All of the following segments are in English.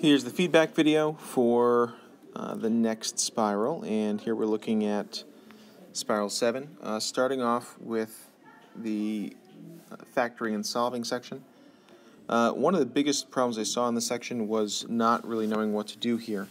Here's the feedback video for the next spiral, and here we're looking at spiral 7, starting off with the factoring and solving section. One of the biggest problems I saw in this section was not really knowing what to do here,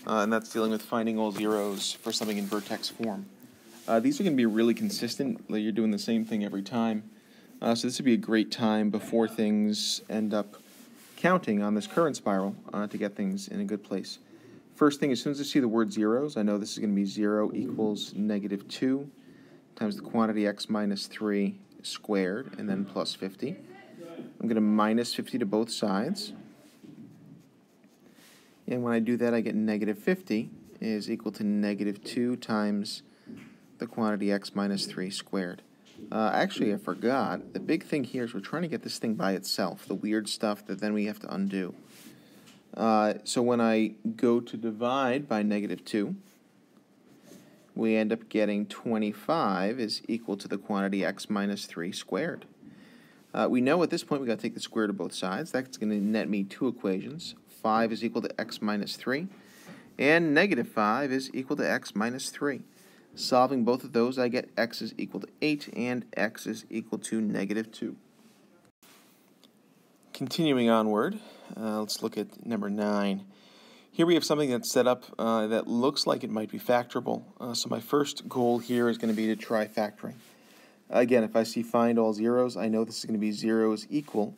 and that's dealing with finding all zeros for something in vertex form. These are going to be really consistent, like you're doing the same thing every time, so this would be a great time before things end up counting on this current spiral to get things in a good place. First thing, as soon as I see the word zeros, I know this is going to be 0 equals negative 2 times the quantity x minus 3 squared, and then plus 50. I'm going to minus 50 to both sides. And when I do that, I get negative 50 is equal to negative 2 times the quantity x minus 3 squared. Actually, I forgot. The big thing here is we're trying to get this thing by itself, the weird stuff that then we have to undo. So when I go to divide by negative 2, we end up getting 25 is equal to the quantity x minus 3 squared. We know at this point we've got to take the square root of both sides. That's going to net me two equations. 5 is equal to x minus 3, and negative 5 is equal to x minus 3. Solving both of those, I get x is equal to 8 and x is equal to negative 2. Continuing onward, let's look at number 9. Here we have something that's set up that looks like it might be factorable. So my first goal here is going to be to try factoring. Again, if I see find all zeros, I know this is going to be 0 is equal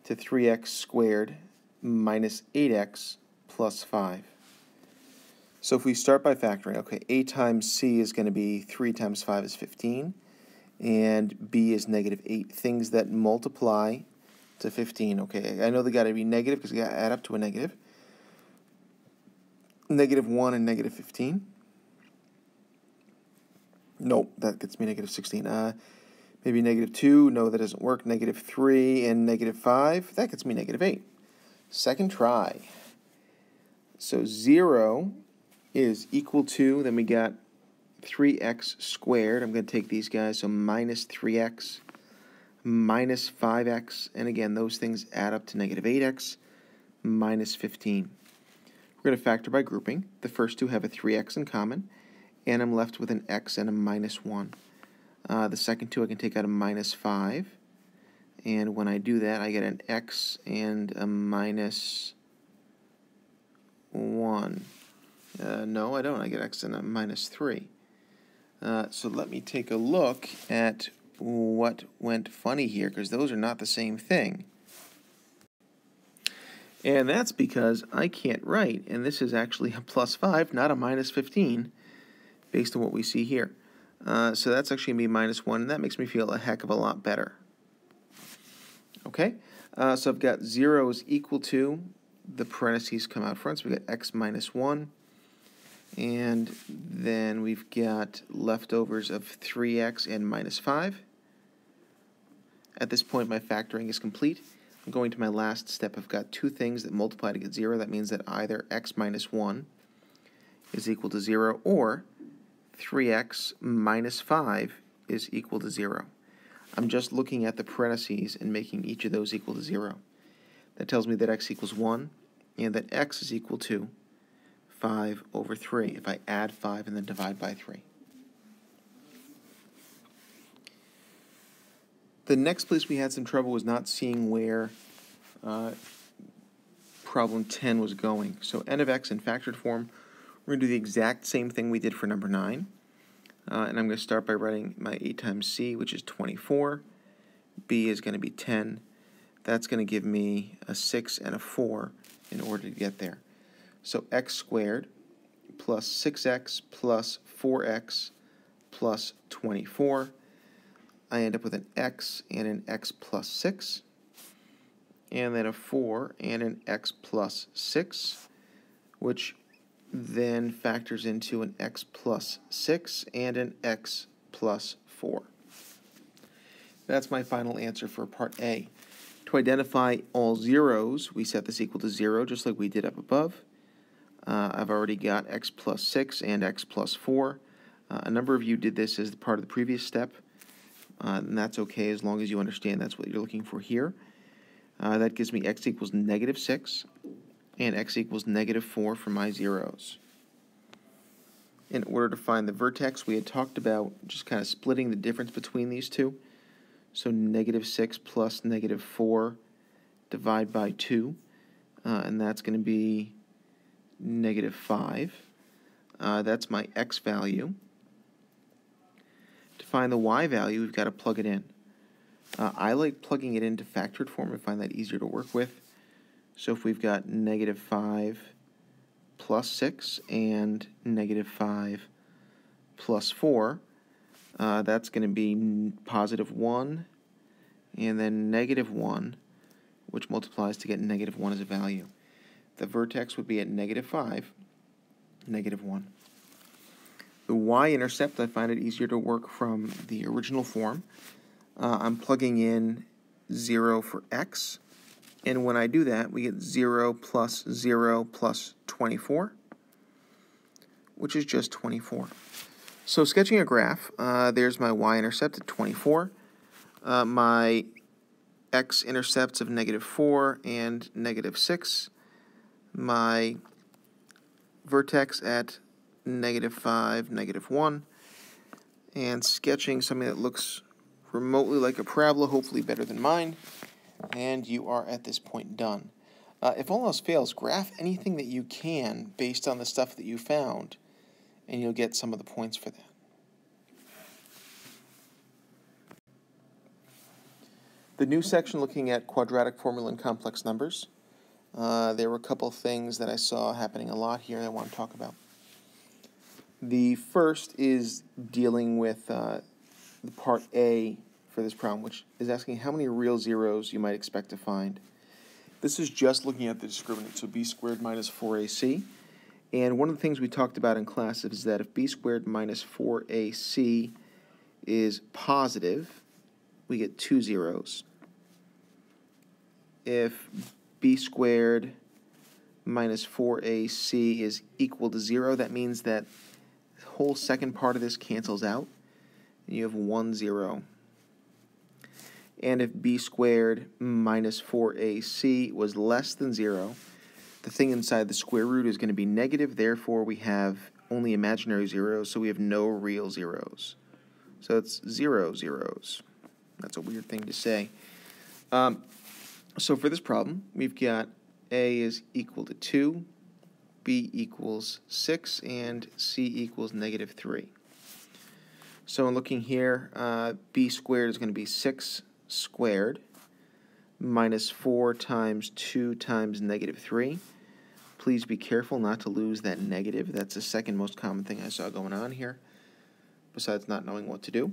to 3x squared minus 8x plus 5. So if we start by factoring, okay, a times c is going to be 3 times 5 is 15, and b is negative 8. Things that multiply to 15. Okay, I know they got to be negative because they got to add up to a negative. Negative 1 and negative 15. Nope, that gets me negative 16. Maybe negative 2. No, that doesn't work. Negative 3 and negative 5. That gets me negative 8. Second try. So 0 is equal to, then we got 3x squared. I'm going to take these guys, so minus 3x minus 5x, and again, those things add up to negative 8x minus 15. We're going to factor by grouping. The first two have a 3x in common, and I'm left with an x and a minus 1. The second two I can take out a minus 5, and when I do that, I get an x and a minus 1. No, I don't. I get x and a minus 3. So let me take a look at what went funny here, because those are not the same thing. And that's because I can't write, and this is actually a plus 5, not a minus 15, based on what we see here. So that's actually going to be minus 1, and that makes me feel a heck of a lot better. Okay, so I've got 0 is equal to, the parentheses come out front, so we've got x minus 1. And then we've got leftovers of 3x and minus 5. At this point, my factoring is complete. I'm going to my last step. I've got two things that multiply to get 0. That means that either x minus 1 is equal to 0 or 3x minus 5 is equal to 0. I'm just looking at the parentheses and making each of those equal to 0. That tells me that x equals 1 and that x is equal to 5 over 3 if I add 5 and then divide by 3. The next place we had some trouble was not seeing where problem 10 was going. So n of x in factored form, we're going to do the exact same thing we did for number 9. And I'm going to start by writing my a times c, which is 24. b is going to be 10. That's going to give me a 6 and a 4 in order to get there. So x squared plus 6x plus 4x plus 24. I end up with an x and an x plus 6, and then a 4 and an x plus 6, which then factors into an x plus 6 and an x plus 4. That's my final answer for part A. To identify all zeros, we set this equal to 0, just like we did up above. I've already got x plus 6 and x plus 4. A number of you did this as part of the previous step, and that's okay as long as you understand that's what you're looking for here. That gives me x equals negative 6. and x equals -4 for my zeros. In order to find the vertex, we had talked about just kind of splitting the difference between these two. So -6 plus -4 divide by 2, and that's going to be -5. That's my x value. To find the y value, we've got to plug it in. I like plugging it into factored form. I find that easier to work with. So if we've got -5 plus 6 and -5 plus 4, that's going to be +1 and then -1, which multiplies to get -1 as a value. The vertex would be at -5, -1. The y-intercept, I find it easier to work from the original form. I'm plugging in 0 for x, and when I do that, we get 0 plus 0 plus 24, which is just 24. So sketching a graph, there's my y-intercept at 24, my x-intercepts of -4 and -6, my vertex at -5, -1, and sketching something that looks remotely like a parabola, hopefully better than mine, and you are at this point done. If all else fails, graph anything that you can based on the stuff that you found, and you'll get some of the points for that. The new section looking at quadratic formula and complex numbers. There were a couple things that I saw happening a lot here that I want to talk about. The first is dealing with the part A for this problem, which is asking how many real zeros you might expect to find. This is just looking at the discriminant, so b squared minus 4ac. And one of the things we talked about in class is that if b squared minus 4ac is positive, we get 2 zeros. If b squared minus 4ac is equal to 0, that means that the whole second part of this cancels out, and you have 1 0. And if b squared minus 4ac was less than 0, the thing inside the square root is going to be negative, therefore we have only imaginary zeros, so we have no real zeros. So it's 0 zeros. That's a weird thing to say. So for this problem, we've got a is equal to 2, b equals 6, and c equals -3. So in looking here, b squared is going to be 6 squared minus 4 times 2 times -3. Please be careful not to lose that negative. That's the second most common thing I saw going on here, besides not knowing what to do.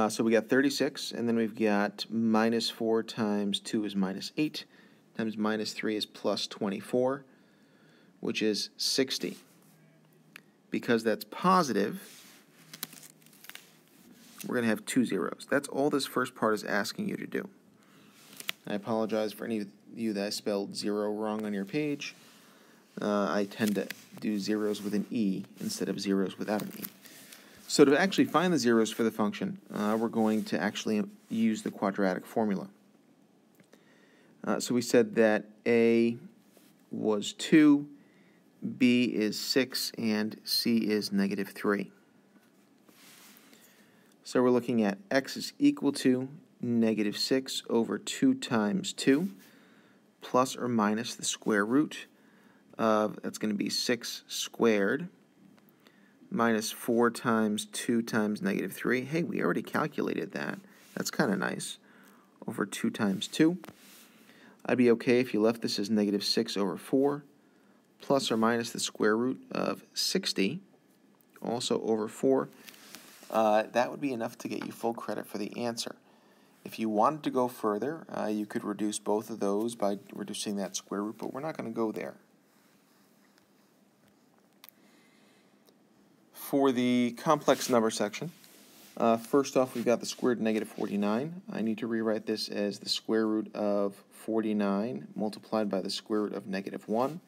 So we got 36, and then we've got minus 4 times 2 is -8, times -3 is plus 24, which is 60. Because that's positive, we're going to have 2 zeros. That's all this first part is asking you to do. I apologize for any of you that I spelled 0 wrong on your page. I tend to do zeros with an E instead of zeros without an E. So to actually find the zeros for the function, we're going to actually use the quadratic formula. So we said that A was 2, B is 6, and C is -3. So we're looking at x is equal to -6 over 2 times 2, plus or minus the square root of, that's going to be 6 squared, minus 4 times 2 times -3. Hey, we already calculated that. That's kind of nice. Over 2 times 2. I'd be okay if you left this as -6 over 4, plus or minus the square root of 60, also over 4. That would be enough to get you full credit for the answer. If you wanted to go further, you could reduce both of those by reducing that square root, but we're not going to go there. For the complex number section, first off, we've got the square root of -49. I need to rewrite this as the square root of 49 multiplied by the square root of -1.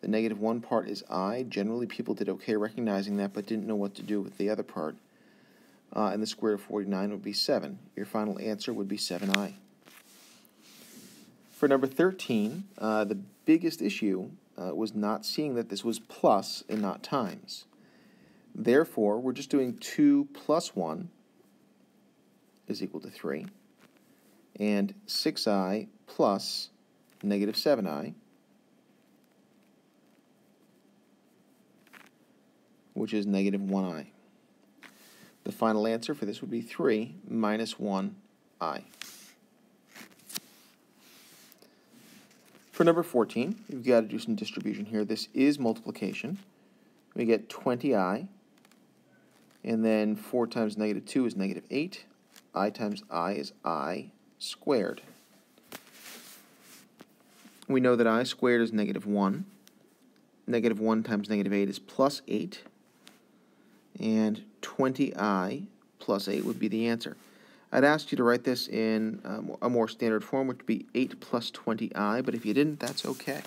The -1 part is I. Generally, people did okay recognizing that, but didn't know what to do with the other part. And the square root of 49 would be 7. Your final answer would be 7i. For number 13, the biggest issue was not seeing that this was plus and not times. Therefore, we're just doing 2 plus 1 is equal to 3, and 6i plus negative 7i, which is negative 1i. The final answer for this would be 3 minus 1i. For number 14, you've got to do some distribution here. This is multiplication. We get 20i, and then 4 times negative 2 is negative 8. I times I is I squared. We know that I squared is negative 1. Negative 1 times negative 8 is plus 8. And 20i plus 8 would be the answer. I'd ask you to write this in a more standard form, which would be 8 plus 20i, but if you didn't, that's okay.